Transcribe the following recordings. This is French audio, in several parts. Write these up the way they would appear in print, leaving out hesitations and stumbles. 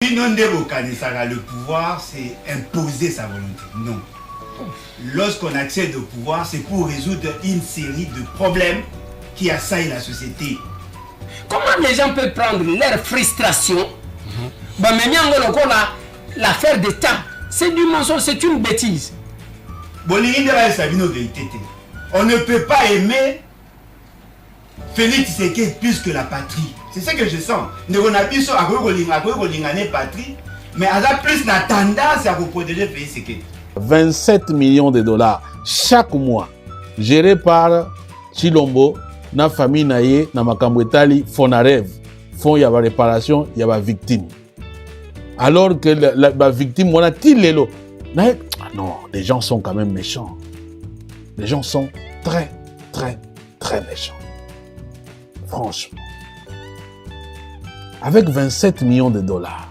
Le pouvoir, c'est imposer sa volonté. Non. Lorsqu'on accède au pouvoir, c'est pour résoudre une série de problèmes qui assaillent la société. Comment les gens peuvent prendre leur frustration, l'affaire d'État, c'est du mensonge, c'est une bêtise. On ne peut pas aimer Félix Tshisekedi plus que la patrie. C'est ce que je sens. Nous avons patrie, mais elle a plus la tendance à vous protéger Félix Tshisekedi. 27 millions de dollars chaque mois, gérés par Chilombo, na famille naye, na makambo etali, Fonarev, font y a la réparation, y a la victime. Alors que la victime, on a tilelo. Non, les gens sont quand même méchants. Les gens sont très, très, très méchants. Franchement. Avec 27 millions de dollars,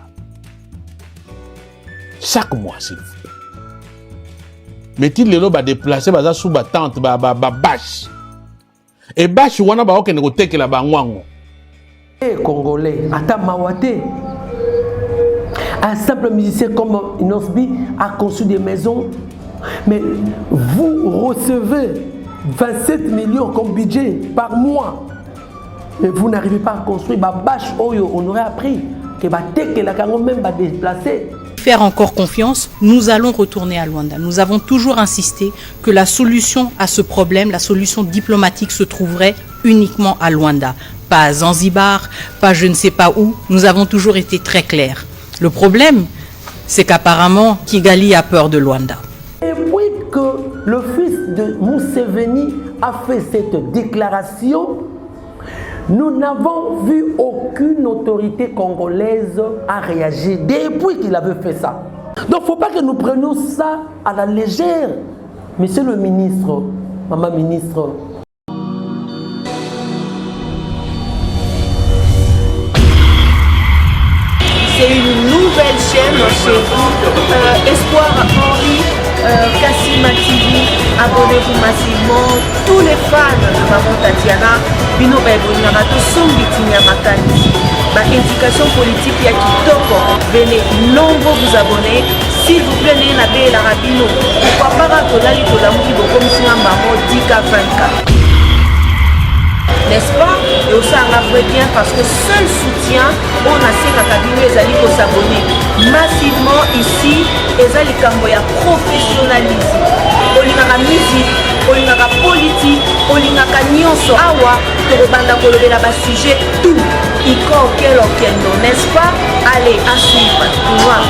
chaque mois, s'il vous plaît. Mais il les a déplacé sous la tente, bâche. Et bâche, on a que la bangwango. Congolais, Ata Mawate, un simple musicien comme Inosbi a conçu des maisons, mais vous recevez 27 millions comme budget par mois. Mais vous n'arrivez pas à construire bâche, on aurait appris que la Congo même va déplacer. Faire encore confiance, nous allons retourner à Luanda. Nous avons toujours insisté que la solution à ce problème, la solution diplomatique se trouverait uniquement à Luanda. Pas à Zanzibar, pas je ne sais pas où. Nous avons toujours été très clairs. Le problème, c'est qu'apparemment, Kigali a peur de Luanda. Et puis que le fils de Museveni a fait cette déclaration, nous n'avons vu aucune autorité congolaise à réagir depuis qu'il avait fait ça. Donc il ne faut pas que nous prenions ça à la légère. Monsieur le ministre, maman ministre. C'est une nouvelle chaîne chez vous, Espoir Henri, Kassima TV, abonnez-vous massivement. Tous les fans de Maman Tatiana, Bino Baibonara, tout son bitinia makani. Ma indication politique ya kitoko, venez nombreux vous abonner. S'il vous plaît, n'ayez la baie la rabino. Pourquoi pas Tolali Tolamuki Bokomsina Mamo Dika 24. N'est-ce pas? Et aussi on a vrai bien parce que seul soutien, on a ces cabinets les alliés pour s'abonner massivement ici. Les alliés camboya professionnalisme. On y a la musique, on y a la politique, on y a la nyonso awa, torobanda kolobé là-bas sujet tout. Iko quel n'est-ce pas? Allez, à suivre. Voilà.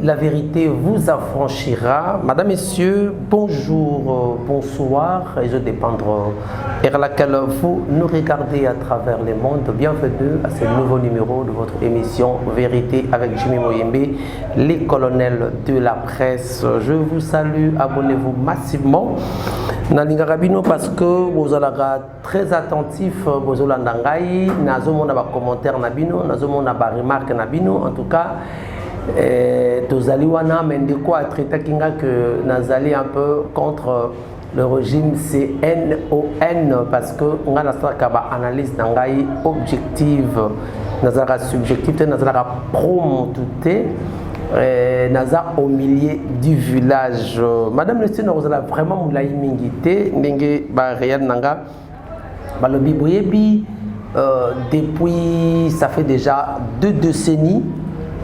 La vérité vous affranchira. Madame, Messieurs, bonjour, bonsoir, et je dépendre vers laquelle vous nous regardez à travers le monde. Bienvenue à ce nouveau numéro de votre émission Vérité avec Jimmy Moyembe, les colonels de la presse. Je vous salue, abonnez-vous massivement. Nalinga Rabino parce que vous allez très attentif, vous allez nazo mona ba commentaire nabino, nazo mona ba remarque nabino. En tout cas, tozali wana mendeko a traité kinga que nazali un peu contre le régime CNON parce que on a la analyse d'angai objective nazara subjectif nazara promoté naza au milieu du village. Madame le Sénat, vous avez vraiment moulai mingité ndenge ba réel nanga balobi boyebi depuis ça fait déjà 2 décennies,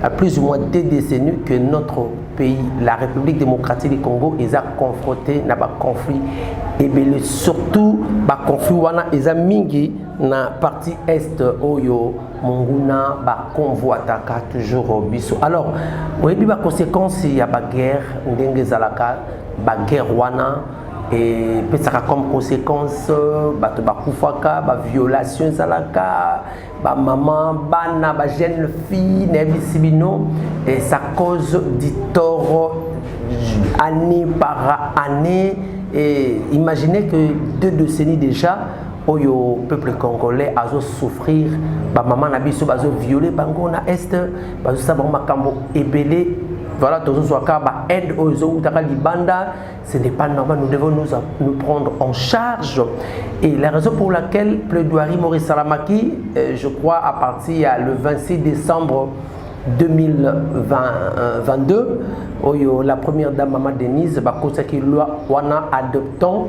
à plus ou moins 2 décennies que notre pays, la République démocratique du Congo, est confronté à un conflit et surtout un conflit wana est mingi na partie est oyo monguna ba convoitaka toujours biso. Alors, oui bi ba conséquence il y a ba guerre ndenge zalaka ba guerre wana et puis ça a comme conséquence ba kufaka ba violation zalaka ba maman bana ba jeune fille nebisibino et ça cause du tort année par année. Et imaginez que 2 décennies déjà oyo peuple congolais a souffrir ba maman na biso bazo violer bango na est bazo sa ba makambo ebele. Voilà, tous ceux qui ont aide aux autres libanda, ce n'est pas normal, nous devons nous prendre en charge. Et la raison pour laquelle plaidoirie Maurice Salamaki, je crois à partir le 26 décembre 2022, la première dame Maman Denise, qui a adoptant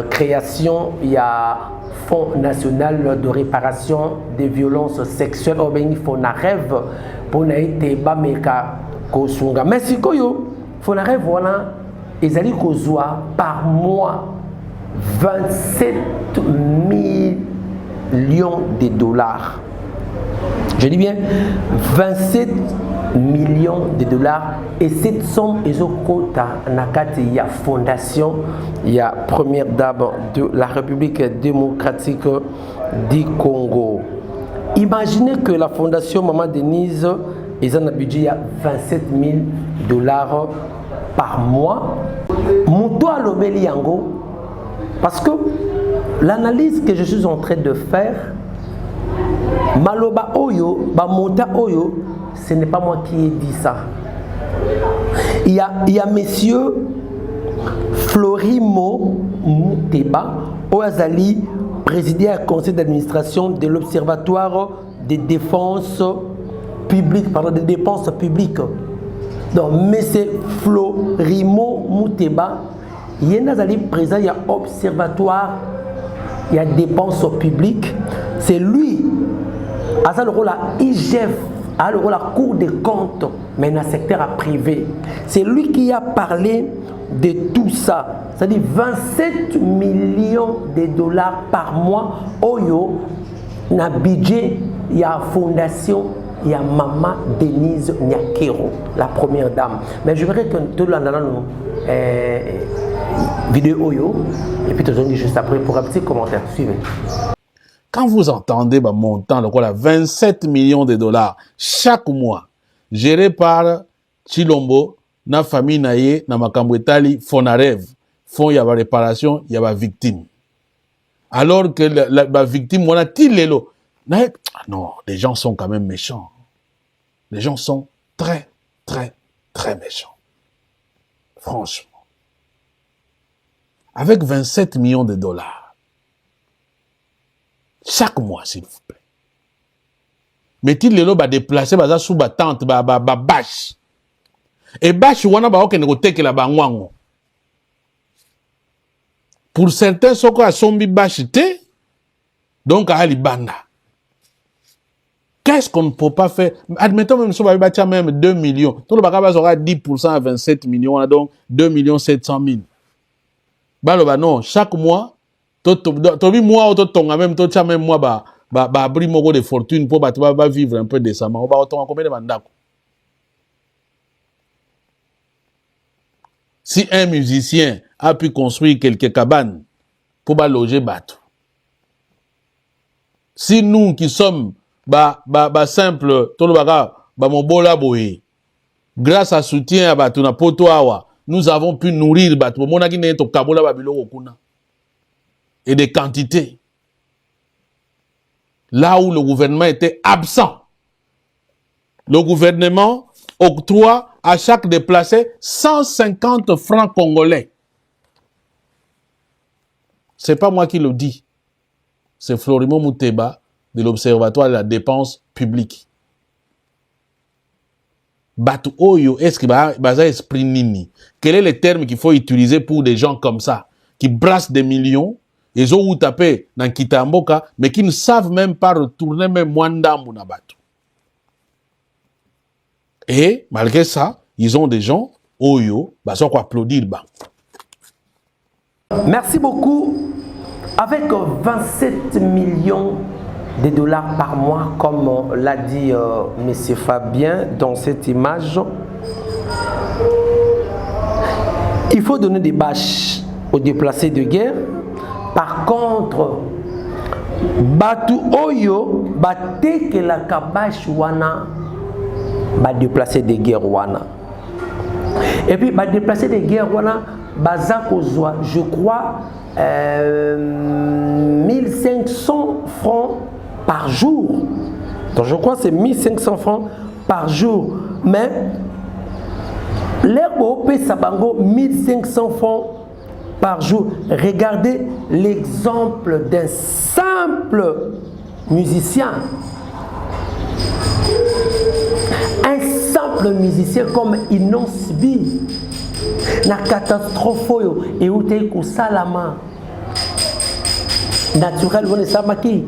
création, il y a Fonds national de réparation des violences sexuelles, il faut un rêve pour n'aller pas Kosunga. Mais si koyo, faut la rêve voilà, ils allaient kozoa par mois 27 millions de dollars. Je dis bien 27 millions de dollars et cette somme est au quota nakati il y a fondation, il y a première dame de la République démocratique du Congo. Imaginez que la fondation Maman Denise ils ont un budget à 27 000 dollars par mois. Monto à l'Obeliango, parce que l'analyse que je suis en train de faire, Maloba Oyo, Monta Oyo, ce n'est pas moi qui ai dit ça. Il y a monsieur Florimo Mouteba, Oazali, président du conseil d'administration de l'Observatoire de défense public, pardon, des dépenses publiques. Donc, M. Florimo Mouteba, il y a présent, il y a observatoire, il y a dépenses publiques. C'est lui, à ça le rôle à IGF, à le rôle à Cour des comptes, mais dans le secteur privé. C'est lui qui a parlé de tout ça. C'est-à-dire 27 millions de dollars par mois. Oyo, na budget, il y a fondation. Il y a Maman Denise Nyakero, la première dame. Mais je verrai que tout le monde vidéo Oyo, et puis tout le monde juste après pour un petit commentaire. Suivez. Quand vous entendez le montant, le 27 millions de dollars chaque mois, géré par Chilombo, na famille naye, na makambwetali, Fonarev, font y a réparation, y a victime. Alors que la victime, on a tilelo. Non, les gens sont quand même méchants. Les gens sont très, très, très méchants. Franchement. Avec 27 millions de dollars, chaque mois, s'il vous plaît. Mais il les va déplacer, va sous ba tente, ba bâche. Et bâche, wana ba okene ko teke la bangwango. Pour certains, soko a sombi bâche te, donc à Alibanda. Qu'est-ce qu'on ne peut pas faire? Admettons même si on va même 2 millions. Tout le bagage aura 10% à 27 millions, donc 2 700 000. Bah non, chaque mois, tobi mois ou totonga même toi même mois ba abri mogo de fortune pour ba vivre un peu décemment. On va autant combien de mandako. Si un musicien a pu construire quelques cabanes pour ba loger bateau. Si nous qui sommes simple tout le bagage mon bola boye grâce à soutien à batuna potoawa nous avons pu nourrir bateau monaki ne to kabola babilo okuna et des quantités là où le gouvernement était absent. Le gouvernement octroie à chaque déplacé 150 francs congolais. Ce n'est pas moi qui le dis. C'est Florimond Mouteba de l'Observatoire de la dépense publique. Batu Oyo, est-ce que baza esprit nini? Quel est le terme qu'il faut utiliser pour des gens comme ça, qui brassent des millions, ils ont tapé dans Kitamboka, mais qui ne savent même pas retourner même Mwandambu na Batu. Et malgré ça, ils ont des gens, Oyo, baza quoi applaudir. Merci beaucoup. Avec 27 millions de dollars par mois, comme l'a dit M. Fabien dans cette image, il faut donner des bâches aux déplacés de guerre. Par contre, Batu Oyo, Bate que la kabash wana, ba déplacé de guerre wana. Et puis, ba déplacé de guerre wana, baza kozwa, je crois, 1500 francs par jour. Donc je crois que c'est 1500 francs par jour. Mais l'herbe au Sabango, 1500 francs par jour. Regardez l'exemple d'un simple musicien. Un simple musicien comme Inosbi. Na catastrophe et où t'es salama. Naturel, on est samaki.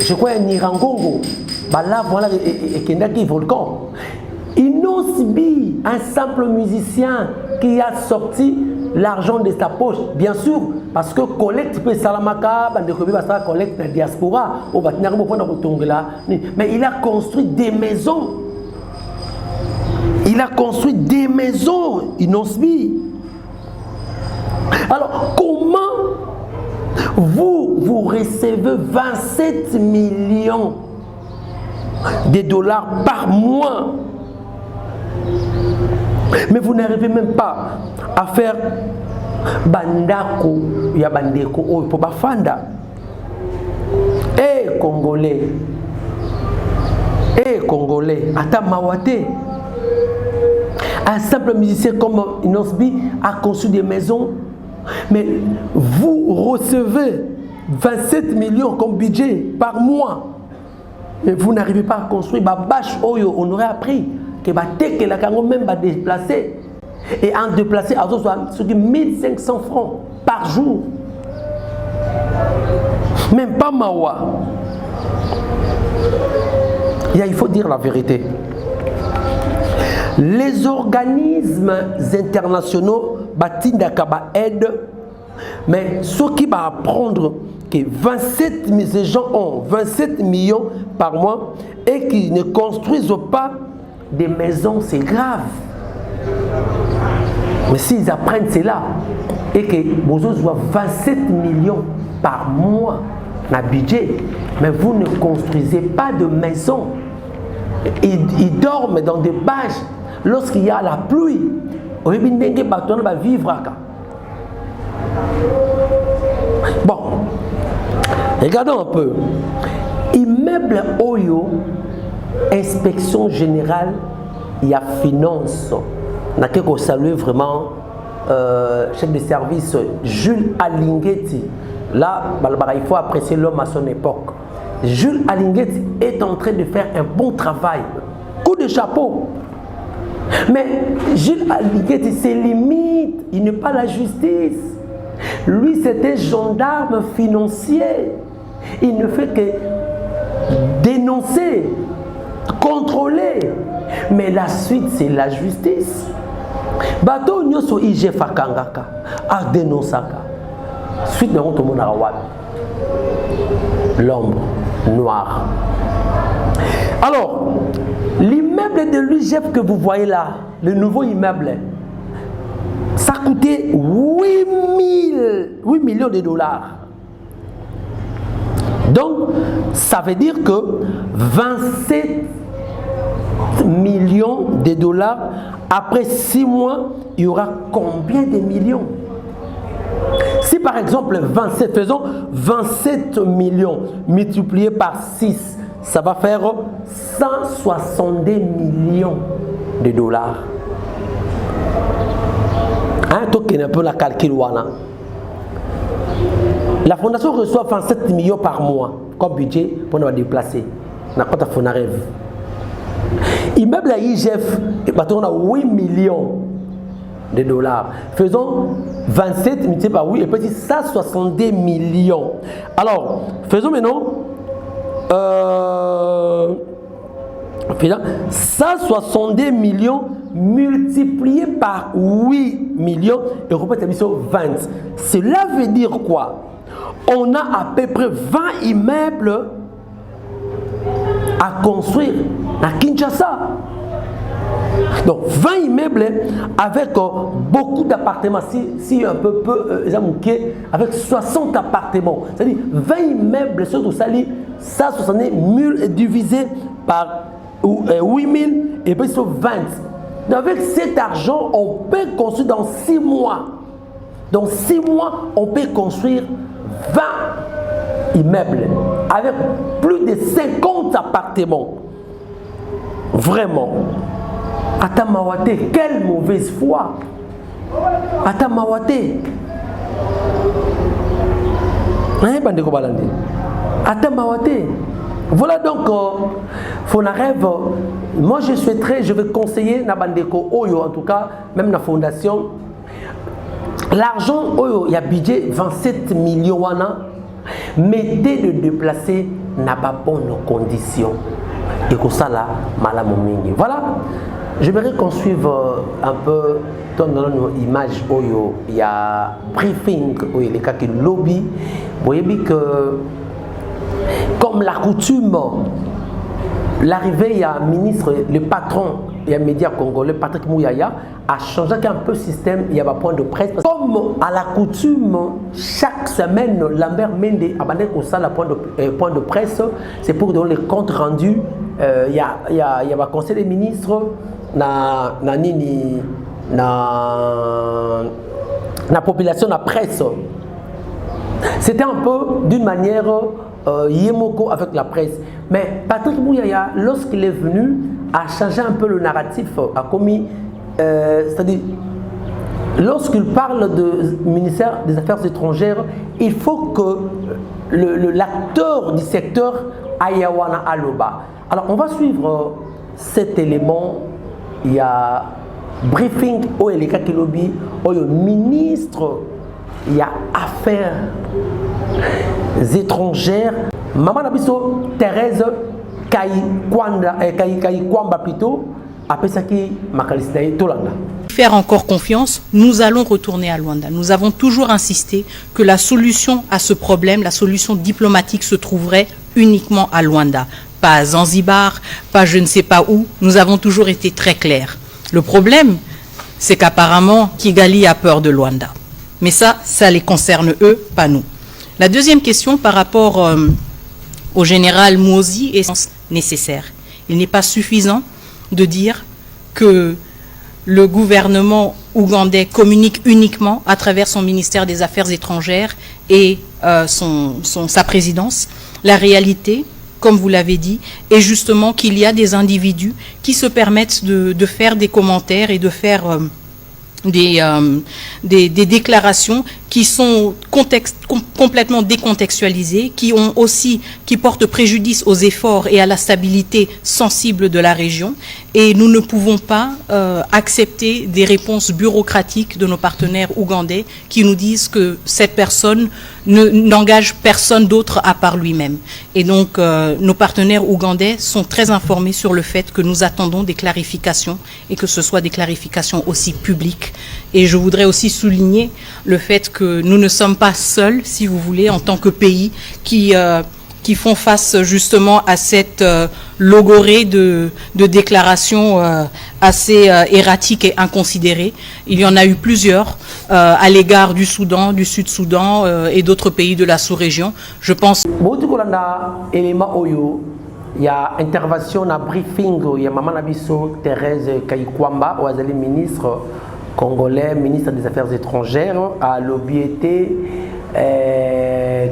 Je crois un Nirangongo. Bah là, voilà, et Kendaki volcan. Inosbi, un simple musicien qui a sorti l'argent de sa poche, bien sûr, parce que collecte peut salamaka, collecte la diaspora, mais il a construit des maisons. Il a construit des maisons, Inosbi. Alors, comment vous recevez 27 millions de dollars par mois, mais vous n'arrivez même pas à faire bandako, ya bandeko, oh, pour bafanda. Eh Congolais, ata mawate. Un simple musicien comme Inosbi a construit des maisons, mais vous recevez 27 millions comme budget par mois, mais vous n'arrivez pas à construire. Babache Oyo, on aurait appris que la Congo même va déplacer. Et en déplacer, à 1500 francs par jour. Même pas Mawa. Il faut dire la vérité. Les organismes internationaux aident, mais ceux qui vont apprendre que 27 000 gens ont 27 millions par mois et qui ne construisent pas des maisons, c'est grave. Mais s'ils apprennent cela et que vous avez 27 millions par mois dans le budget, mais vous ne construisez pas de maison, ils dorment dans des bâches. Lorsqu'il y a la pluie, on va vivre. Bon, regardons un peu. Immeuble Oyo, inspection générale, il y a finance. On a qu'à saluer vraiment chef de service Jules Alingueti. Là, il faut apprécier l'homme à son époque. Jules Alingueti est en train de faire un bon travail. Coup de chapeau. Mais Jules Alingueti, c'est limite. Il n'est pas la justice. Lui, c'était gendarme financier. Il ne fait que dénoncer, contrôler. Mais la suite, c'est la justice. Bato nyoso ije fakangaka, a dénoncaka. Suite de notre monde l'ombre noire. Alors, l'immeuble de l'UGF que vous voyez là, le nouveau immeuble, ça a coûté 8 millions de dollars. Donc, ça veut dire que 27 millions de dollars, après 6 mois, il y aura combien de millions? Si par exemple, faisons 27 millions multiplié par 6, ça va faire 162 millions de dollars. Hein, donc il y a un peu la calcul. La fondation reçoit 27 millions par mois comme budget pour nous déplacer. Dans la Fonarève. Immeuble à IGF, on a 8 millions de dollars. Faisons 27 multiplié par 8 et puis 162 millions. Alors, faisons maintenant 162 millions multiplié par 8 millions et représenté sur 20. Cela veut dire quoi? On a à peu près 20 immeubles à construire à Kinshasa. Donc 20 immeubles avec beaucoup d'appartements, si un peu avec 60 appartements. C'est-à-dire 20 immeubles sur tout ça, 160 000 divisé par 8 000 et puis sur 20. Donc avec cet argent, on peut construire dans 6 mois. Dans 6 mois, on peut construire 20 immeubles avec plus de 50 appartements. Vraiment. Atamawate, quelle mauvaise foi. Atamawate. Atamawate. Voilà donc Fonarève. Moi je vais conseiller Nabandeko Oyo, en tout cas, même la fondation. L'argent, il y a budget 27 millions. Mettez de déplacer n'a pas bonnes conditions. Et que ça là, malamomingi. Voilà. J'aimerais qu'on suive un peu dans nos images où il y a briefing, où il y a des lobby. Vous voyez que, comme la coutume, l'arrivée, il y a un ministre, le patron, il y a un média congolais, Patrick Mouyaya, a changé un peu le système, il y a un point de presse. Comme à la coutume, chaque semaine, Lambert Mende a bandé comme ça le point de presse, c'est pour donner les comptes rendus. Il y a un conseil des ministres, na population, na presse. C'était un peu d'une manière yémoko avec la presse. Mais Patrick Mouyaya, lorsqu'il est venu, a changé un peu le narratif, a commis, c'est-à-dire, lorsqu'il parle du ministère des Affaires étrangères, il faut que l'acteur du secteur Ayawana Aloba. Alors, on va suivre cet élément. Il y a briefing au Eleka Kilobi, au ministre, il y a affaires étrangères. Maman Nabiso, Thérèse Kayikwamba plutôt, après ça qui Makalistaï Tolanda. Faire encore confiance, nous allons retourner à Luanda. Nous avons toujours insisté que la solution à ce problème, la solution diplomatique se trouverait uniquement à Luanda. Pas à Zanzibar, pas je ne sais pas où. Nous avons toujours été très clairs. Le problème, c'est qu'apparemment, Kigali a peur de Luanda. Mais ça les concerne eux, pas nous. La deuxième question par rapport au général Mouzi est nécessaire. Il n'est pas suffisant de dire que le gouvernement ougandais communique uniquement à travers son ministère des Affaires étrangères et sa présidence. La réalité, comme vous l'avez dit, est justement qu'il y a des individus qui se permettent de faire des commentaires et de faire des déclarations qui sont complètement décontextualisées, qui portent préjudice aux efforts et à la stabilité sensible de la région. Et nous ne pouvons pas accepter des réponses bureaucratiques de nos partenaires ougandais qui nous disent que cette personne n'engage personne d'autre à part lui-même. Et donc, nos partenaires ougandais sont très informés sur le fait que nous attendons des clarifications et que ce soit des clarifications aussi publiques. Et je voudrais aussi souligner le fait que nous ne sommes pas seuls, si vous voulez, en tant que pays qui font face justement à cette logorée de déclarations assez erratiques et inconsidérées. Il y en a eu plusieurs à l'égard du Soudan, du Sud-Soudan et d'autres pays de la sous-région. Je pense... Il y a intervention, il y a briefing, il y a Maman Nabiso, Thérèse Kayikwamba, Ouazali ministre congolais, ministre des Affaires étrangères, à l'OBIET,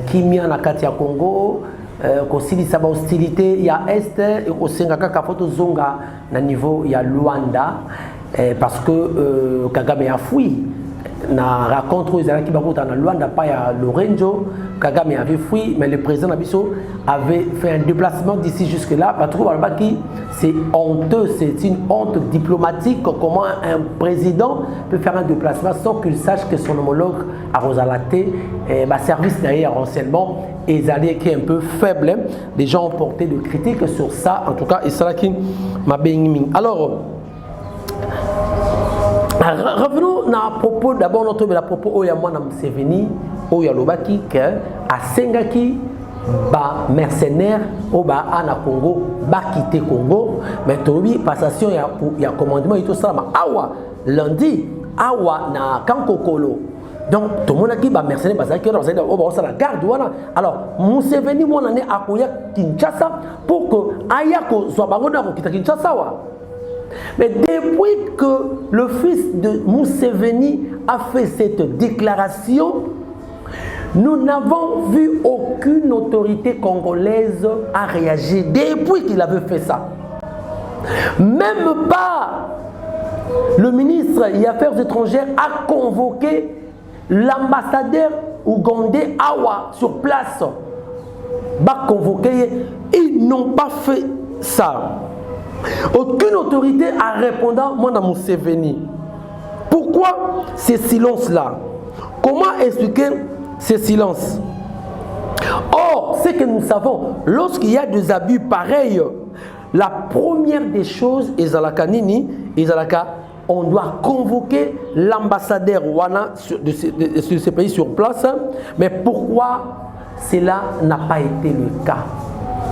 Kimia Nakatia Congo, kosilisa ba hostilité ya est et kosenga kaka foto zonga na niveau ya Luanda parce que Kagame a fui na rencontre ezalaki bakota na Luanda pas ya Lorenzo. Kagame avait fui, mais le président Nabiso avait fait un déplacement d'ici jusque-là. C'est honteux, c'est une honte diplomatique. Comment un président peut faire un déplacement sans qu'il sache que son homologue à Rosalate, service derrière renseignement, et qui est un peu faible. Les gens ont porté de critiques sur ça, en tout cas, et ça qui m'a béni. Alors, revenons à propos, d'abord, notre propos, Oyamana Museveni. Oya lobaki que asengaki ba mercenaires au ba ana Congo ba quitter Congo mais tobi passation ya commandement et tout ça awa lundi awa na Kankokolo donc tout le monde a dit ba mercenaires parce que on va la garde voilà alors Museveni mon année akoya Kinshasa pour que ayako soit bango na quitter Kinshasa wa. Mais depuis que le fils de Museveni a fait cette déclaration, nous n'avons vu aucune autorité congolaise à réagir depuis qu'il avait fait ça. Même pas le ministre des Affaires étrangères a convoqué l'ambassadeur ougandais Awa sur place. Ils n'ont pas fait ça. Aucune autorité a répondu à Museveni. Pourquoi ces silences-là? Comment expliquer ces silences? Or, ce que nous savons, lorsqu'il y a des abus pareils, la première des choses, on doit convoquer l'ambassadeur Wana de ce pays sur place. Mais pourquoi cela n'a pas été le cas?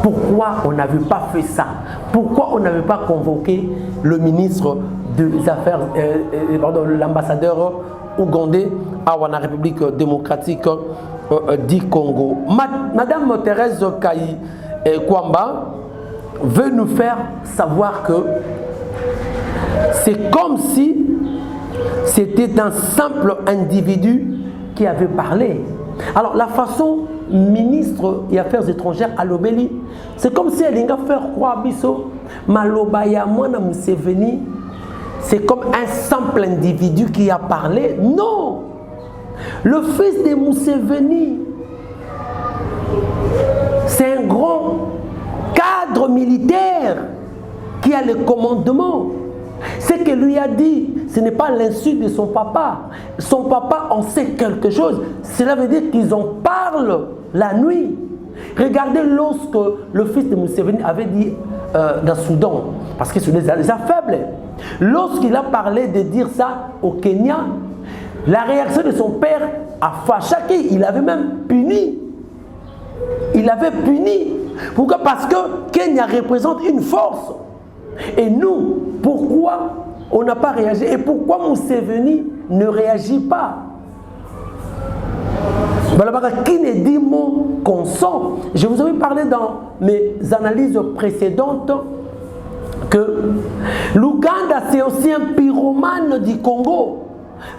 Pourquoi on n'avait pas fait ça? Pourquoi on n'avait pas convoqué le ministre des Affaires, l'ambassadeur ougandais à la République démocratique du Congo? Madame Thérèse Kayi Kwamba veut nous faire savoir que c'est comme si c'était un simple individu qui avait parlé. Alors la façon ministre des Affaires étrangères à l'Obéli, c'est comme si elle a fait croire biso malobaya mwana Museveni, c'est comme un simple individu qui a parlé. Non, le fils de Museveni, c'est un grand cadre militaire qui a le commandement. Ce que lui a dit, ce n'est pas l'insulte de son papa. Son papa en sait quelque chose. Cela veut dire qu'ils en parlent la nuit. Regardez lorsque le fils de Museveni avait dit dans Soudan, parce que c'est des faibles. Lorsqu'il a parlé de dire ça au Kenya, la réaction de son père a fâché, il avait même puni. Il avait puni. Pourquoi? Parce que Kenya représente une force. Et nous, pourquoi on n'a pas réagi? Et pourquoi Museveni ne réagit pas? Qui ne dit mon consent? Je vous avais parlé dans mes analyses précédentes que l'Ouganda c'est aussi un pyromane du Congo,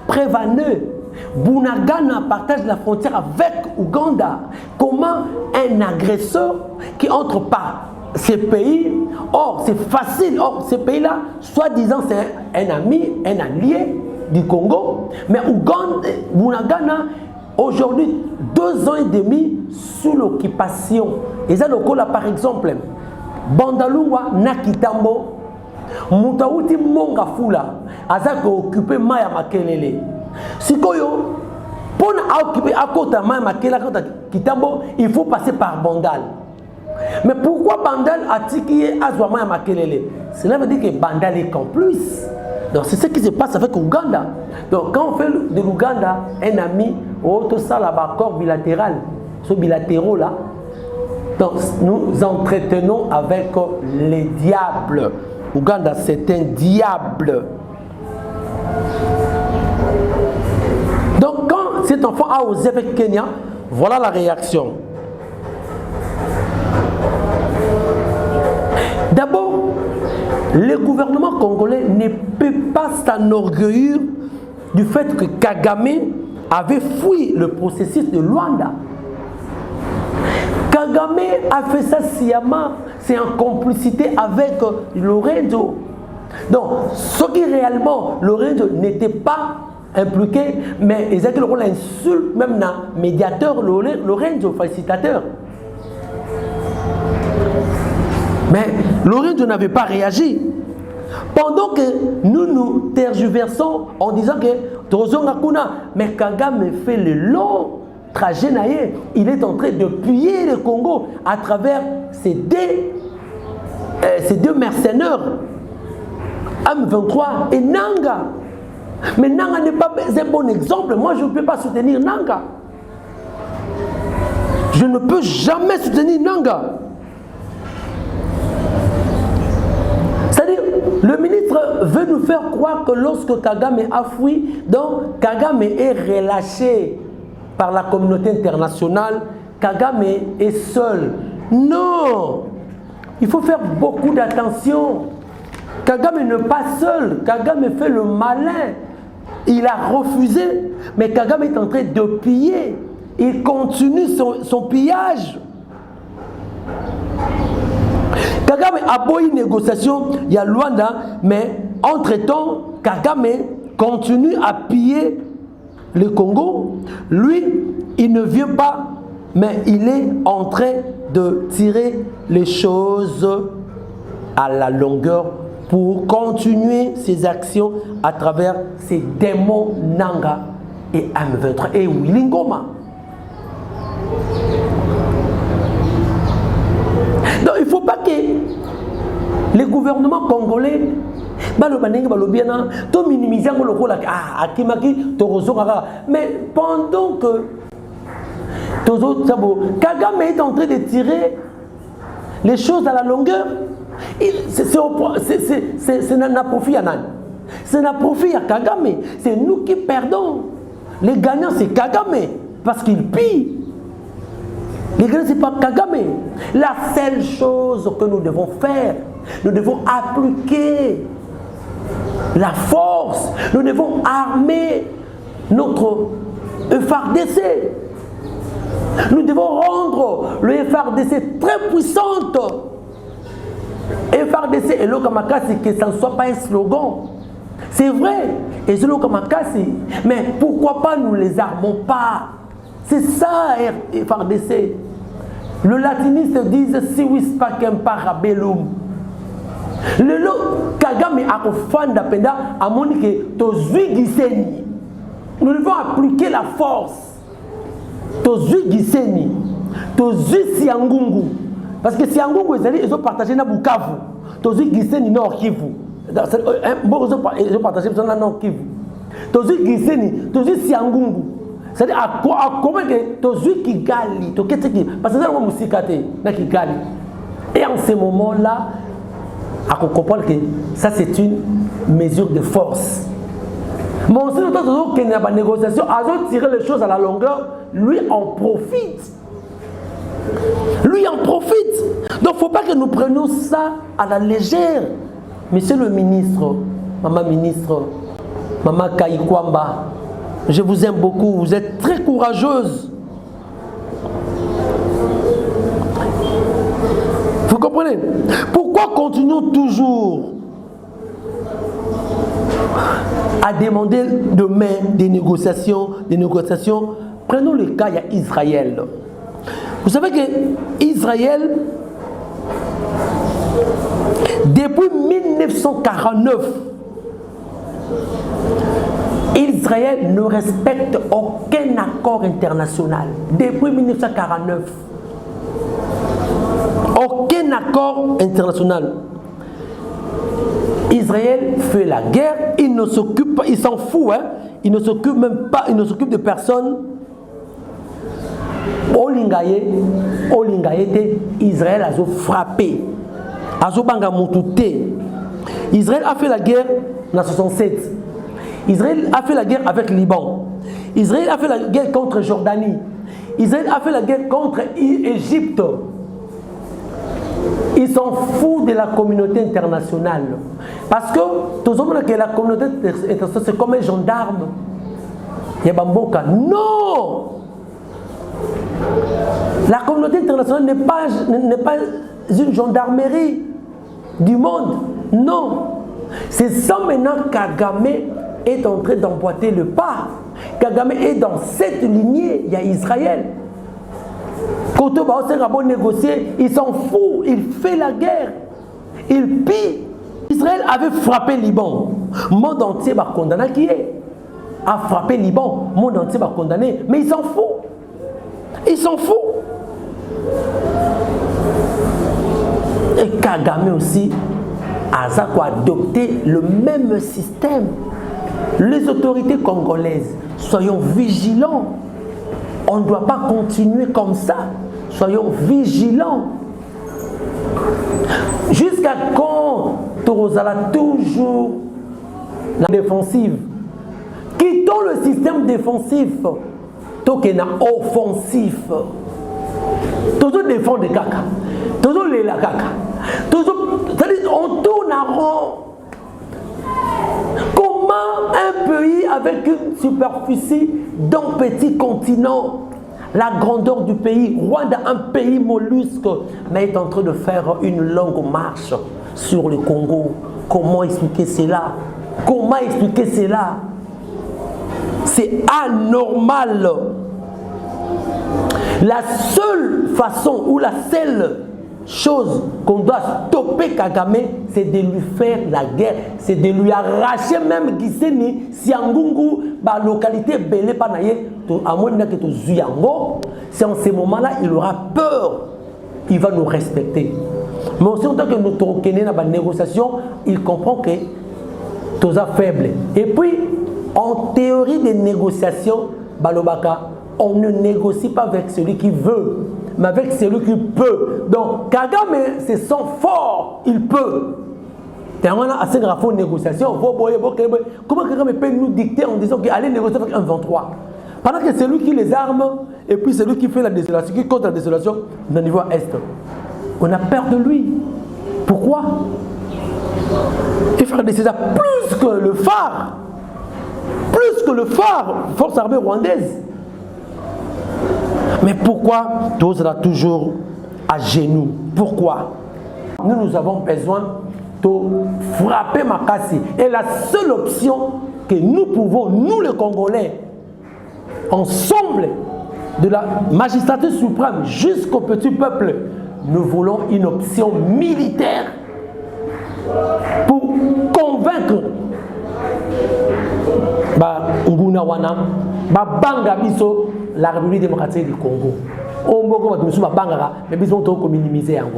prévaneux. Bunagana partage la frontière avec Ouganda. Comment un agresseur qui entre par ces pays, or c'est facile, or ces pays-là, soi-disant c'est un ami, un allié du Congo, mais Ouganda, Bunagana, aujourd'hui 2 ans et demi sous l'occupation. Et ça, là, par exemple, Bandalungwa Nakitambo, Moutaouti Mongafula, Azak occupé Maya Makelele. Sikoyo, pour occuper à côté Maya Makelele, Kitambo, il faut passer par Bandal. Mais pourquoi Bandal a tiqué Azwama et Makelele? Cela veut dire que Bandal est complice. Donc c'est ce qui se passe avec l'Ouganda. Donc quand on fait de l'Ouganda un ami, tout ça là-bas, accord bilatéral, ce bilatéraux là, donc nous entretenons avec les diables. Ouganda c'est un diable. Donc quand cet enfant a osé avec Kenya, voilà la réaction. D'abord, le gouvernement congolais ne peut pas s'enorgueillir du fait que Kagame avait fui le processus de Luanda. Kagame a fait ça sciemment, c'est en complicité avec Lorenzo. Donc, ce qui réellement, Lorenzo n'était pas impliqué, mais ils ont le rôle insulte, même dans médiateur, Lorenzo, facilitateur. Mais Lorenzo n'avait pas réagi. Pendant que nous tergiversons en disant que mais Kagame fait le long trajet naïe, il est en train de piller le Congo à travers ces deux mercenaires, M23 et Nanga. Mais Nanga n'est pas un bon exemple. Moi, je ne peux pas soutenir Nanga. Je ne peux jamais soutenir Nanga. C'est-à-dire, le ministre veut nous faire croire que lorsque Kagame a fui, donc Kagame est relâché par la communauté internationale, Kagame est seul. Non! Il faut faire beaucoup d'attention. Kagame n'est pas seul. Kagame fait le malin. Il a refusé. Mais Kagame est en train de piller. Il continue son pillage. Kagame a beau une négociation, il y a Luanda, mais entre-temps, Kagame continue à piller le Congo. Lui, il ne vient pas, mais il est en train de tirer les choses à la longueur pour continuer ses actions à travers ces démons Nanga et M23 et Willingoma. Donc il ne faut pas que les gouvernements congolais mais pendant que Kagame est en train de tirer les choses à la longueur, c'est un profit à Nan. C'est un profit à Kagame. C'est nous qui perdons. Les gagnants, c'est Kagame parce qu'il pille. Les gagnants, ce n'est pas Kagame. La seule chose que nous devons faire, nous devons appliquer la force. Nous devons armer notre FARDC. Nous devons rendre le FARDC très puissante. FARDC et l'Okamakasi, que ça ne soit pas un slogan. C'est vrai, et c'est l'Okamakasi. Mais pourquoi pas nous les armons pas? C'est ça, FARDC. Le latiniste dit si wis pa kempara belum. Le Kagame a offert penda à Monique Tozui Giseni. Nous devons appliquer la force. Tozui Giseni, Tozui Siangungu. Parce que Siangungu, ils ont partagé dans Bukavu. Tozui Giseni Nord Kivu. Ils ont partagé dans Nord Kivu. Tozui Giseni, Tozui Siangungu. C'est-à-dire à comment que Tozui Kigali, parce que c'est un musikate, Kigali. Et en ce moment-là, à comprendre que ça c'est une mesure de force. Mais on sait qu'il y a une négociation, à tirer les choses à la longueur, lui en profite. Lui en profite. Donc il ne faut pas que nous prenions ça à la légère. Monsieur le ministre, Maman Kaïkwamba, je vous aime beaucoup, vous êtes très courageuse. Vous comprenez? Pourquoi continuons toujours à demander demain des négociations? Prenons le cas, il y a Israël. Vous savez que Israël, depuis 1949, Israël ne respecte aucun accord international. Depuis 1949. Aucun accord international. Israël fait la guerre, il ne s'occupe pas, il s'en fout, hein? Il ne s'occupe même pas, il ne s'occupe de personne. Israël a frappé. Israël a fait la guerre en 1967. Israël a fait la guerre avec le Liban. Israël a fait la guerre contre Jordanie. Israël a fait la guerre contre l'Égypte. Ils s'en foutent de la communauté internationale. Parce que tout le monde que la communauté internationale c'est comme un gendarme. Il y a Bamboka. Non! La communauté internationale n'est pas une gendarmerie du monde. Non. C'est ça maintenant Kagame est en train d'emboîter le pas. Kagame est dans cette lignée. Il y a Israël. Quand on va négocier, il s'en fout. Il fait la guerre. Il pille. Israël avait frappé Liban. Le monde entier va condamner qui est. A frappé Liban. Le monde entier va condamner. Mais il s'en fout. Il s'en fout. Et Kagame aussi a adopté le même système. Les autorités congolaises, soyons vigilants. On ne doit pas continuer comme ça. Soyons vigilants. Jusqu'à quand Torozala toujours la défensive? Quittons le système défensif. Tokena offensif. Toujours défendre les caca. Toujours les la caca. Toujours, c'est-à-dire on tourne à rond. Comment un pays avec une superficie d'un petit continent, la grandeur du pays, Rwanda, un pays mollusque, mais est en train de faire une longue marche sur le Congo? Comment expliquer cela? Comment expliquer cela? C'est anormal. La seule façon ou la seule chose qu'on doit stopper Kagame, c'est de lui faire la guerre, c'est de lui arracher même Giseni, Siangungu, la localité Belé Panaye, à moins que tu Zuyango. C'est en ce moment-là il aura peur, il va nous respecter. Mais aussi en tant que nous troquons dans la négociation, il comprend que tu es faible. Et puis, en théorie des négociations, Balobaka, on ne négocie pas avec celui qui veut, mais avec celui qui peut. Donc, Kagame, c'est son fort, il peut. On a assez de négociation. Comment Kagame peut nous dicter en disant qu'il allait négocier avec un 23? Pendant que c'est lui qui les arme, et puis c'est lui qui fait la désolation, qui compte la désolation au niveau est. On a peur de lui. Pourquoi? Il fait des César plus que le phare. Plus que le phare, force armée rwandaise. Mais pourquoi tout sera toujours à genoux? Pourquoi? Nous avons besoin de frapper Makassi. Et la seule option que nous pouvons, nous les Congolais, ensemble, de la magistrature suprême jusqu'au petit peuple, nous voulons une option militaire pour convaincre Ngunawana, Banga Biso, la République démocratique du Congo.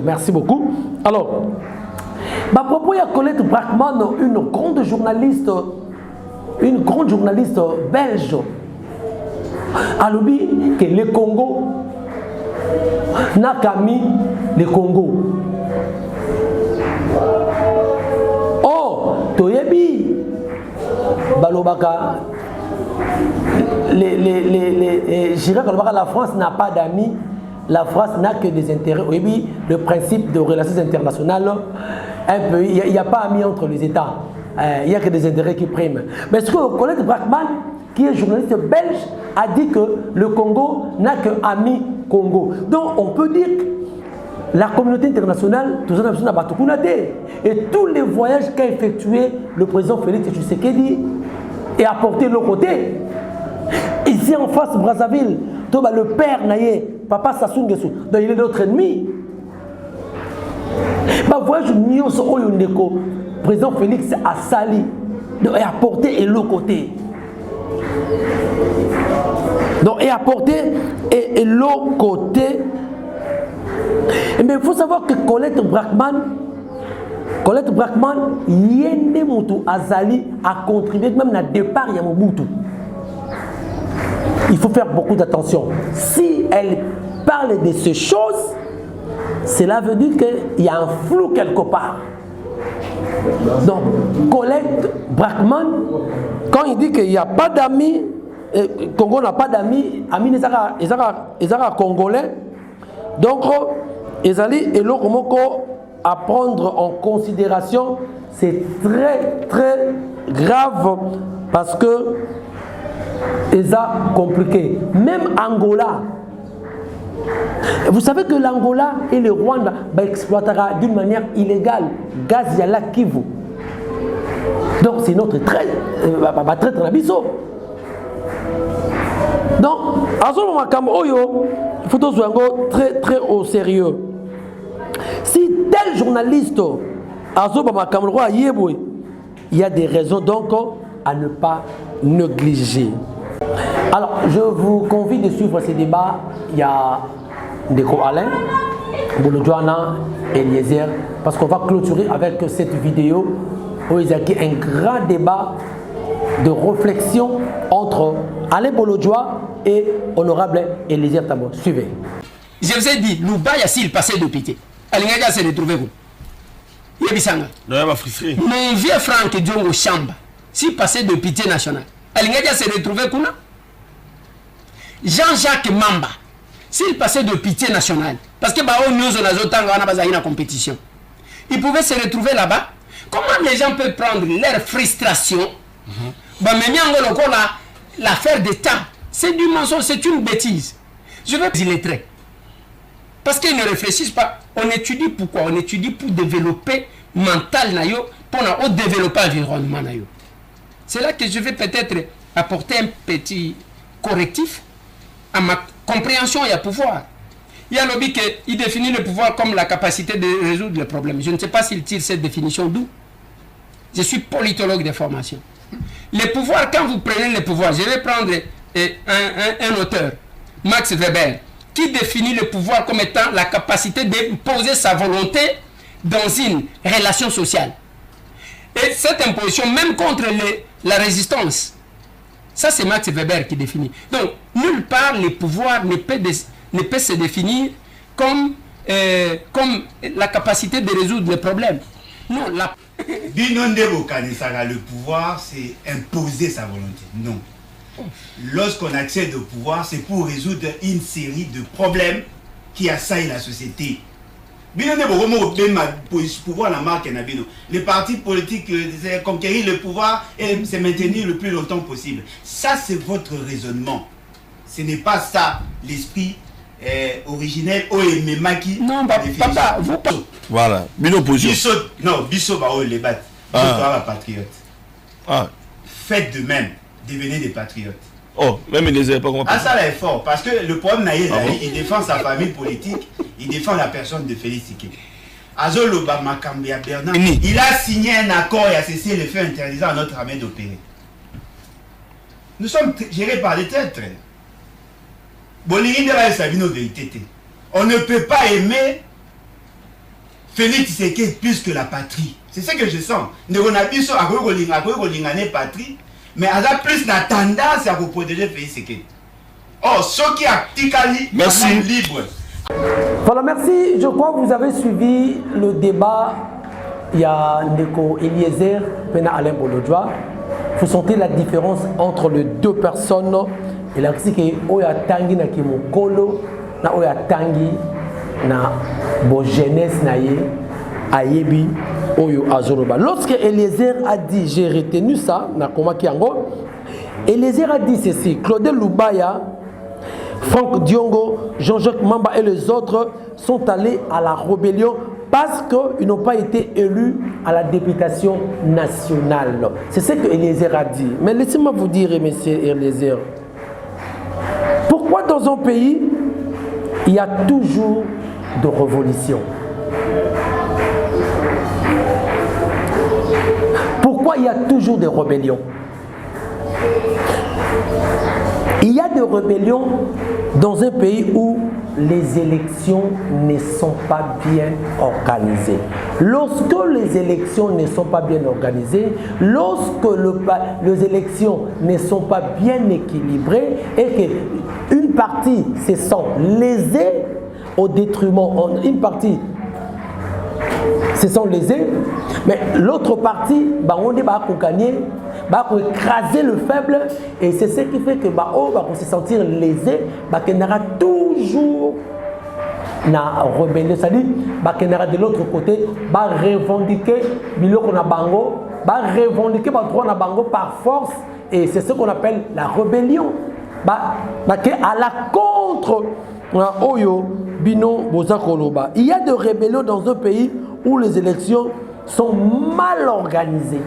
Merci beaucoup. Alors, à propos de Colette Brackman, une grande journaliste belge, a dit que le Congo n'a qu'à mis le Congo. Oh, Toyebi, Balobaka. La France n'a pas d'amis, la France n'a que des intérêts. Oui, le principe de relations internationales, un peu, il n'y a pas d'amis entre les États, il n'y a que des intérêts qui priment. Mais ce que Colette Brackman, qui est journaliste belge, a dit que le Congo n'a que amis Congo. Donc on peut dire que la communauté internationale, et tous les voyages qu'a effectué le président Félix Tshisekedi est apporté de l'autre côté. Ici en face, Brazzaville, le père Naye, papa Sassou Nguesso, donc il est notre ennemi. Voyage le président Félix a sali, et apporté de l'autre côté. Donc, et apporté et l'autre côté. Mais il faut savoir que Colette Brackman, Yende Moutou Azali a contribué même à départ de Mobutu. Il faut faire beaucoup d'attention. Si elle parle de ces choses, cela veut dire qu'il y a un flou quelque part. Donc, Colette Brackman, quand il dit qu'il n'y a pas d'amis, Congo n'a pas d'amis, amis les Congolais, donc, Ezali et l'Okomoko à prendre en considération, c'est très très grave parce que c'est compliqué. Même Angola, Vous savez que l'Angola et le Rwanda exploiteront d'une manière illégale gaz Yala Kivu. Donc c'est notre traite dans la biseau. Donc, à ce moment il faut que très très au sérieux. Si tel journaliste il y a des raisons donc à ne pas négliger. Alors, je vous convie de suivre ces débats. Il y a Ndeko Alain, Bolodjoana et Eliezer, parce qu'on va clôturer avec cette vidéo où il y a un grand débat de réflexion entre Alain Bolodjoa et honorable Eliezer Tambo. Suivez. Je vous ai dit, Loubaya s'il passait de pitié. Alingaga s'est retrouvé où? Yebisanga. Non, il va frustrer. Mon vieux Franck Diongo Chamba, s'il passait de pitié nationale. Alingaga s'est retrouvé où? Jean-Jacques Mamba, s'il passait de pitié nationale, parce que nous on a compétition, il pouvait se retrouver là-bas. Comment les gens peuvent prendre leur frustration? L'affaire d'État, c'est du mensonge, c'est une bêtise. Je veux illettrés. Parce qu'ils ne réfléchissent pas. On étudie pourquoi? On étudie pour développer mental, pour développer l'environnement. C'est là que je vais peut-être apporter un petit correctif à ma compréhension et à pouvoir. Il y a lobby qui définit le pouvoir comme la capacité de résoudre les problèmes. Je ne sais pas s'il tire cette définition d'où. Je suis politologue de formation. Les pouvoirs, quand vous prenez les pouvoirs, je vais prendre un auteur, Max Weber, qui définit le pouvoir comme étant la capacité d'imposer sa volonté dans une relation sociale. Et cette imposition, même contre la résistance, ça c'est Max Weber qui définit. Donc, nulle part les pouvoirs ne peuvent se définir comme la capacité de résoudre les problèmes. Non, le pouvoir, c'est imposer sa volonté. Non. Lorsqu'on accède au pouvoir, c'est pour résoudre une série de problèmes qui assaillent la société. Les partis politiques, c'est conquérir le pouvoir et se maintenir le plus longtemps possible. Ça, c'est votre raisonnement. Ce n'est pas ça l'esprit originel Oememaki. Non, papa, vous pas. Voilà, Bisso, non, Bisso, les bat. Patriote. Ah. Faites de même, devenez des patriotes. Oh, même les pas compris. Ah, ça là est fort, parce que le problème Naïe, il défend sa famille politique, il défend la personne de Félix Tshisekedi. Azolo Bamakambia Bernard, il a signé un accord et a cessé le feu interdisant à notre armée d'opérer. Nous sommes gérés par des traîtres. On ne peut pas aimer Félix Tshisekedi plus que la patrie. C'est ce que je sens. Nous avons patrie, mais on a plus la tendance à vous protéger Félix Tshisekedi. Oh, ceux qui activent libre. Voilà, merci. Je crois que vous avez suivi le débat. Il y a Ndeko Eliezer, Pena Alain Bolodjoa. Vous sentez la différence entre les deux personnes. Et là, c'est que Oya Tangi na Kimokolo, na Oya Tangi na bo jeunesse na ye ayebi Oyo Azoroba. Lorsque Eliezer a dit, j'ai retenu ça, na Komaki Ango, Eliezer a dit ceci: Claude Loubaya, Franck Diongo, Jean-Jacques Mamba et les autres sont allés à la rébellion parce qu'ils n'ont pas été élus à la députation nationale. C'est ce que Eliezer a dit. Mais laissez-moi vous dire, monsieur Eliezer, pourquoi dans un pays, il y a toujours de révolution? Pourquoi il y a toujours des rébellions? Il y a des rébellions dans un pays où les élections ne sont pas bien organisées. Lorsque les élections ne sont pas bien organisées, lorsque les élections ne sont pas bien équilibrées et qu'une partie se sent lésée au détriment, une partie se sent lésée, mais l'autre partie, on va gagner, va écraser le faible, et c'est ce qui fait que va se sentir lésé, qu'il y aura toujours na rebelle, c'est-à-dire qu'il y aura de l'autre côté, va revendiquer biloko na bango, va revendiquer droit na bango par force, et c'est ce qu'on appelle la rébellion. À la contre Oyo, Bino, Boza Koloba. Il y a des rébellions dans un pays où les élections sont mal organisées.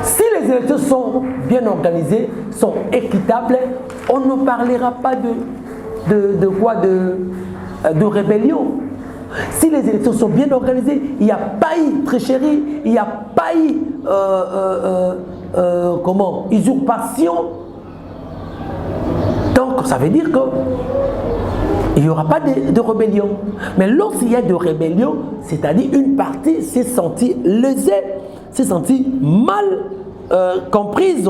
Si les élections sont bien organisées, sont équitables, on ne parlera pas de rébellion. Si les élections sont bien organisées, il n'y a pas eu tricherie, il n'y a pas eu usurpation. Donc ça veut dire qu'il n'y aura pas de rébellion. Mais lorsqu'il y a de rébellion, c'est-à-dire une partie s'est sentie lésée, s'est sentie mal comprise.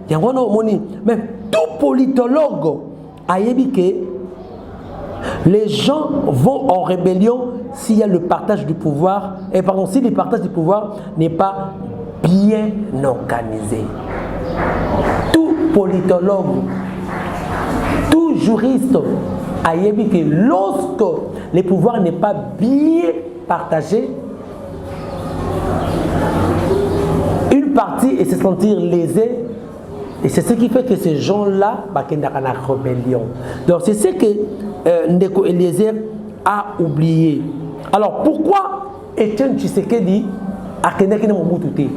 Mais tout politologue a dit que les gens vont en rébellion s'il y a le partage du pouvoir, si le partage du pouvoir n'est pas bien organisé. Tout politologue, tout juriste a dit que lorsque le pouvoir n'est pas bien partagé, une partie se sentir lésée, et c'est ce qui fait que ces gens-là sont en rébellion. Donc c'est ce que Ndeko Eliezer a oublié. Alors pourquoi Etienne Tshisekedi a créé Mobutu?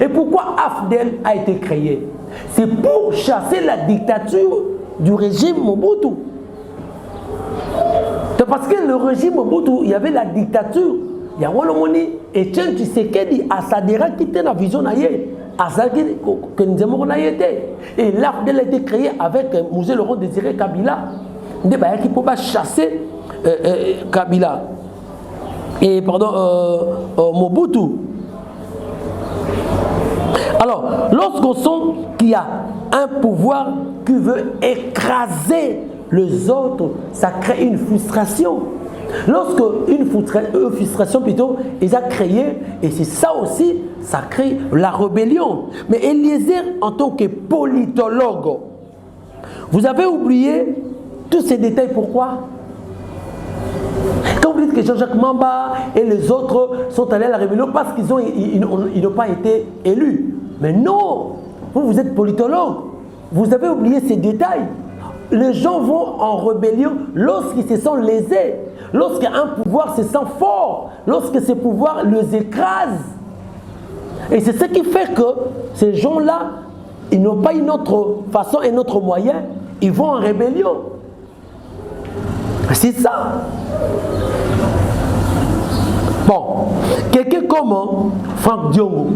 Et pourquoi AFDEL a été créé? C'est pour chasser la dictature du régime Mobutu. C'est parce que le régime Mobutu, il y avait la dictature. Il y a Etienne Tshisekedi a Sadera qui était la vision naïe. Que nous avons été. Et l'AFDEL a été créé avec Mouzé Laurent Désiré Kabila. Qui peut pas chasser Kabila. Et Mobutu. Alors, lorsqu'on sent qu'il y a un pouvoir qui veut écraser les autres, ça crée une frustration. Lorsque une frustration plutôt est créée, et c'est ça aussi, ça crée la rébellion. Mais Eliezer, en tant que politologue, vous avez oublié tous ces détails. Pourquoi? Quand vous dites que Jean-Jacques Mamba et les autres sont allés à la rébellion parce qu'ils n'ont pas été élus. Mais non, vous êtes politologue, vous avez oublié ces détails. Les gens vont en rébellion lorsqu'ils se sentent lésés, lorsqu'un pouvoir se sent fort, lorsque ce pouvoir les écrase. Et c'est ce qui fait que ces gens-là, ils n'ont pas une autre façon et notre moyen, ils vont en rébellion. C'est ça. Bon, quelqu'un comme Franck Diongo,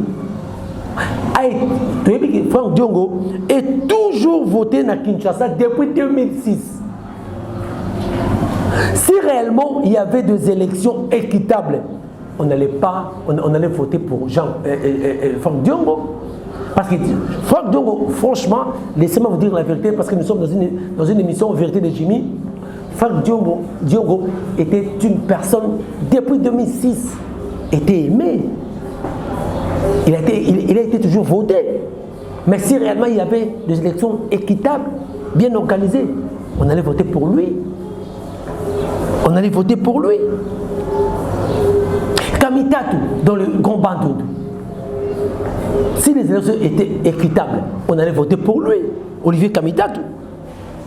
Franck Diongo est toujours voté à Kinshasa depuis 2006. Si réellement il y avait des élections équitables, on allait voter pour Franck Diongo. Parce que Franck Diongo, franchement, laissez-moi vous dire la vérité, parce que nous sommes dans une émission Vérité de Jimmy. Franck Diongo était une personne, depuis 2006, était aimé. Il a été toujours voté. Mais si réellement il y avait des élections équitables, bien organisées, on allait voter pour lui. On allait voter pour lui. Kamitatu, dans le Grand Bandoudu, si les élections étaient équitables, on allait voter pour lui, Olivier Kamitatu.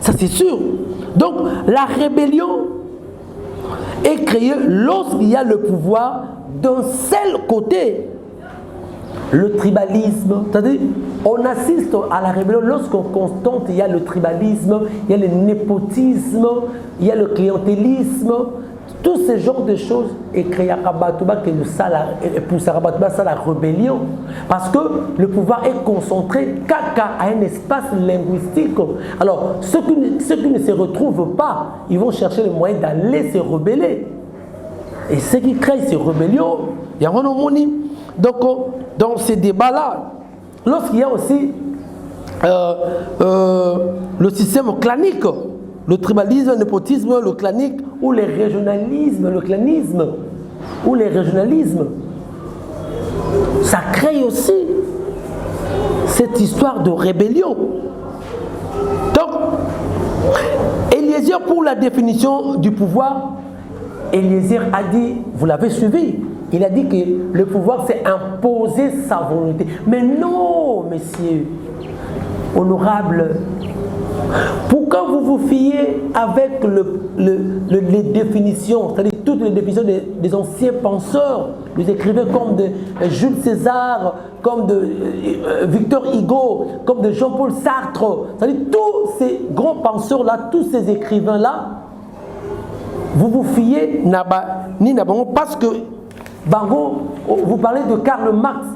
Ça c'est sûr. Donc la rébellion est créée lorsqu'il y a le pouvoir d'un seul côté. Le tribalisme, c'est-à-dire on assiste à la rébellion lorsqu'on constate il y a le tribalisme, il y a le népotisme, il y a le clientélisme, tous ces genres de choses et créer à Rabatouba que pousse à Rabatouba ça la rébellion parce que le pouvoir est concentré à un espace linguistique. Alors ceux qui ne se retrouvent pas, ils vont chercher le moyen d'aller se rebeller. Et ce qui crée ces rébellions, il y a un homonyme. Donc dans ces débats-là, lorsqu'il y a aussi le système clanique, le tribalisme, le népotisme, le clanique, ou le régionalisme, le clanisme, ou les régionalismes, ça crée aussi cette histoire de rébellion. Donc, Eliezer, pour la définition du pouvoir, Eliezer a dit, vous l'avez suivi, il a dit que le pouvoir c'est imposer sa volonté. Mais non, messieurs, honorable, pourquoi vous vous fiez avec les définitions, c'est-à-dire toutes les définitions des anciens penseurs, des écrivains comme de Jules César, comme de Victor Hugo, comme de Jean-Paul Sartre, c'est-à-dire tous ces grands penseurs-là, tous ces écrivains-là, vous vous fiez parce que Bango, vous parlez de Karl Marx,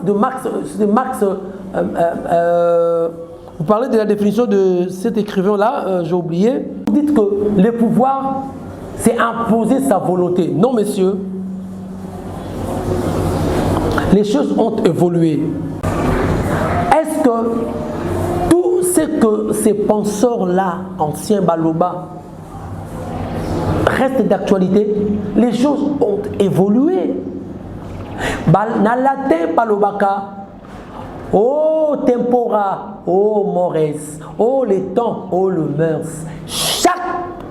vous parlez de la définition de cet écrivain-là, j'ai oublié. Vous dites que le pouvoir, c'est imposer sa volonté. Non, messieurs. Les choses ont évolué. Est-ce que tout ce que ces penseurs-là, anciens Baloba, reste d'actualité? Les choses ont évolué. Na latin Balobaka, oh tempora, oh mores, oh les temps, oh le mœurs. Chaque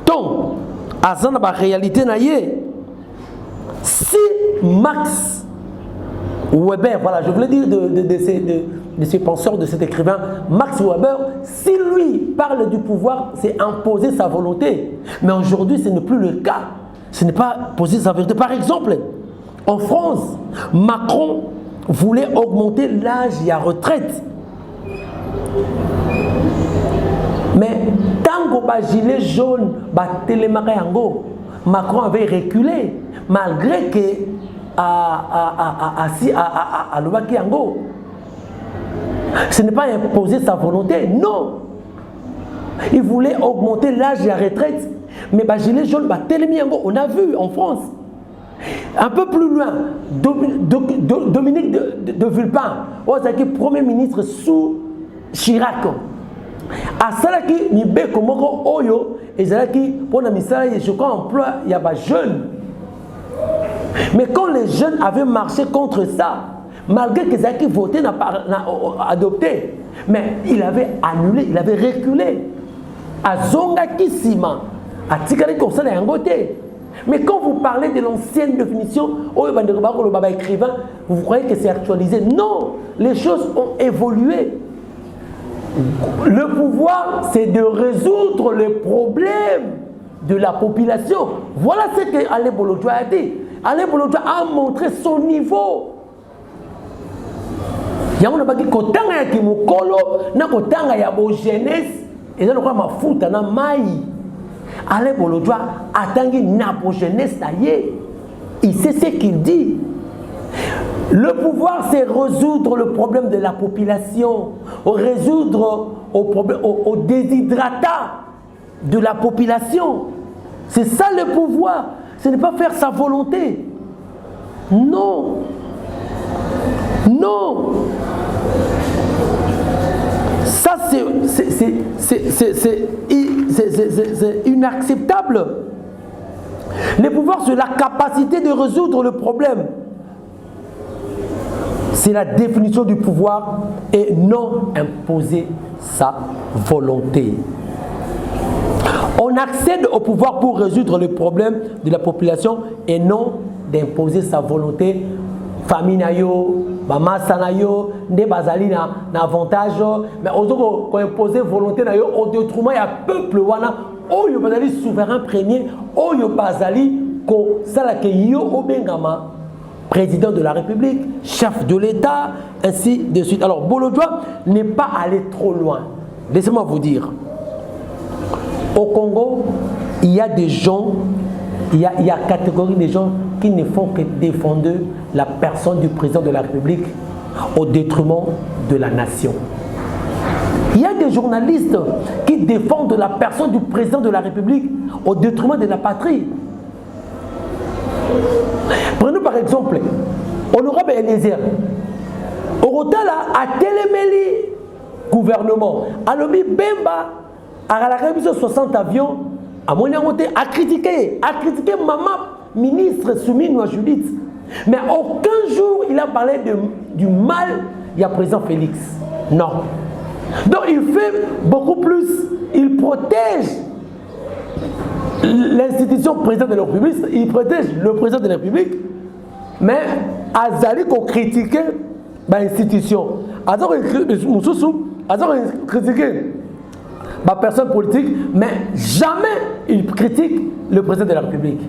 temps a sa réalité naïe. Si Max Weber, voilà, je voulais dire de ces penseurs, de cet écrivain, Max Weber, si lui parle du pouvoir, c'est imposer sa volonté. Mais aujourd'hui, ce n'est plus le cas. Ce n'est pas poser sa volonté. Par exemple, en France, Macron voulait augmenter l'âge et la retraite. Mais tant que gilet jaune, Macron avait reculé, malgré que ce n'est pas imposer sa volonté, non. Il voulait augmenter l'âge et la retraite. Mais gilet jaune, on a vu en France. Un peu plus loin, Dominique de Villepin, premier ministre sous Chirac. À Salaki, Nibe Komoko Oyo, et Salaki, pour la misère, je crois, emploi, il y a des jeunes. Mais quand les jeunes avaient marché contre ça, malgré que Zaki voté, n'a adopté, mais il avait annulé, il avait reculé. À Zongaki Sima, à Tikari Kosana Yangote. Mais quand vous parlez de l'ancienne définition, écrivain, vous croyez que c'est actualisé? Non, les choses ont évolué. Le pouvoir, c'est de résoudre les problèmes de la population. Voilà ce que Alain Bolodjoa a dit. Alain Bolodjoa a montré son niveau. Il y a un qui kotanga ya mukolo, na kotanga ya bo jeunesse, et ça le ma futa na mai. Alain Bolodjoa attendu na jeunesse taillé. Il sait ce qu'il dit. Le pouvoir, c'est résoudre le problème de la population, résoudre au déshydratat de la population. C'est ça le pouvoir. Ce n'est pas faire sa volonté. Non. Non. Ça, c'est inacceptable. Le pouvoir, c'est la capacité de résoudre le problème. C'est la définition du pouvoir et non imposer sa volonté. On accède au pouvoir pour résoudre le problème de la population et non d'imposer sa volonté. Famille nayo, maman sanayo, ne bazali na avantage, mais on peut imposer volonté nayo au détriment il y a peuple wana, oyo bazali souverain premier, oyo bazali ko salake yo obengama président de la République, chef de l'État, ainsi de suite. Alors Bolodjoa n'est pas allé trop loin. Laissez-moi vous dire, au Congo, il y a des gens, il y a catégorie de gens qui ne font que défendre la personne du président de la République au détriment de la nation. Il y a des journalistes qui défendent la personne du président de la République au détriment de la patrie. Prenons par exemple Honorable Eliezer. Orotala a téléméli gouvernement. Alobi Bemba a la révision 60 avions à Moniamote a critiqué maman ministre Soumine à Judith. Mais aucun jour il a parlé du mal il y a président Félix. Non. Donc il fait beaucoup plus. Il protège l'institution président de la République, il protège le président de la République, mais Azali qu'on critiquait institution. Alors, critiquer ma personne politique, mais jamais il critique le président de la République.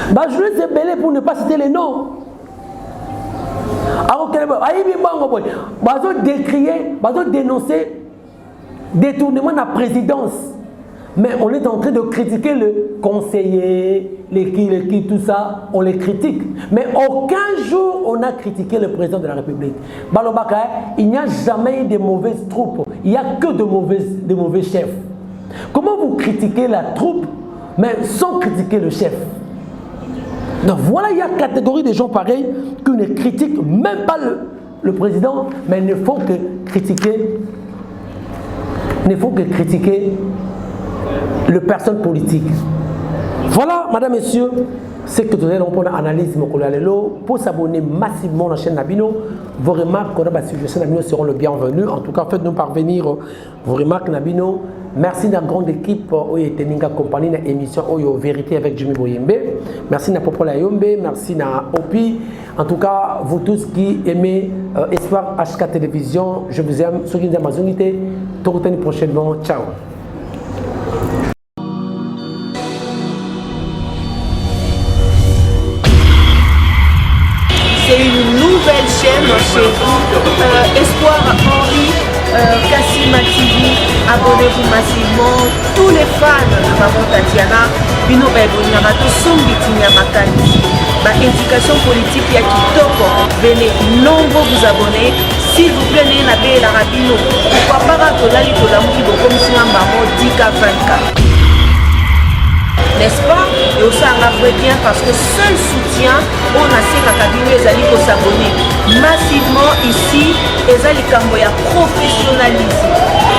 Je les ai belés pour ne pas citer les noms. Alors, décrier, dénoncer détournement de la présidence. Mais on est en train de critiquer le conseiller, les tout ça, on les critique. Mais aucun jour on a critiqué le président de la République. Balobaka, il n'y a jamais eu de mauvaises troupes, il n'y a que de mauvais chefs. Comment vous critiquez la troupe, mais sans critiquer le chef? Donc voilà, il y a une catégorie de gens pareils qui ne critiquent même pas le président, mais ne font que critiquer le personne politique. Voilà, madame, messieurs, c'est que nous allons prendre analyse pour s'abonner massivement à la chaîne Nabino. Vos remarques sur Nabino seront le bienvenu. En tout cas, faites-nous parvenir vos remarques Nabino. Merci à la grande équipe qui était compagnie de l'émission Vérité avec Jimmy Boyembe. Merci à Popola Yombe, merci à Opi. En tout cas, vous tous qui aimez Espoir HK Télévision, je vous aime. Ceux qui nous aiment, prochainement. Ciao. C'est une nouvelle chaîne chez vous, Espoir Henri, Kassima TV. Abonnez-vous massivement. Tous les fans de Maman Tatiana, Bino Ebonyamato, Sombitinia Makani. Indication politique ya Kitoko. Venez nombreux vous abonner. S'il vous plaît, n'ayez pas la rabino. Pourquoi pas Tolali Tolamuki Bokomsima Mamo Dika 24. N'est-ce pas? Et aussi on a fait bien parce que seul soutien, on a fait la cabine, les alliés pour s'abonner massivement ici, les alliés ya professionnalisme.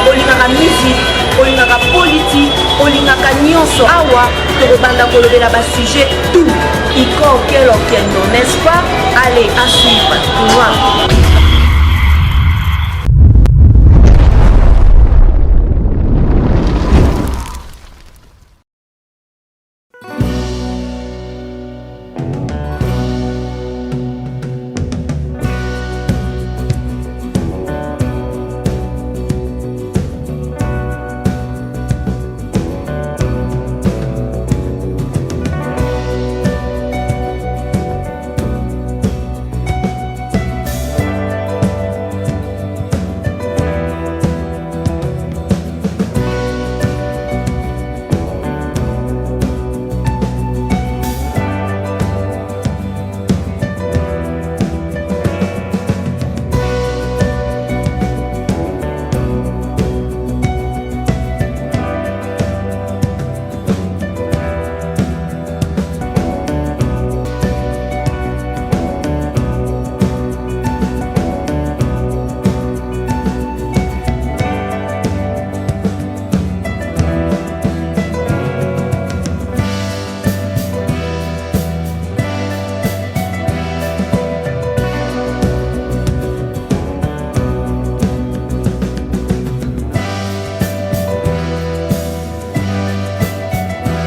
On a la musique, on a la politique, on a la nyonso awa, to banda kolobé la bas sujet, tout. Il n'est-ce pas? Allez, à suivre.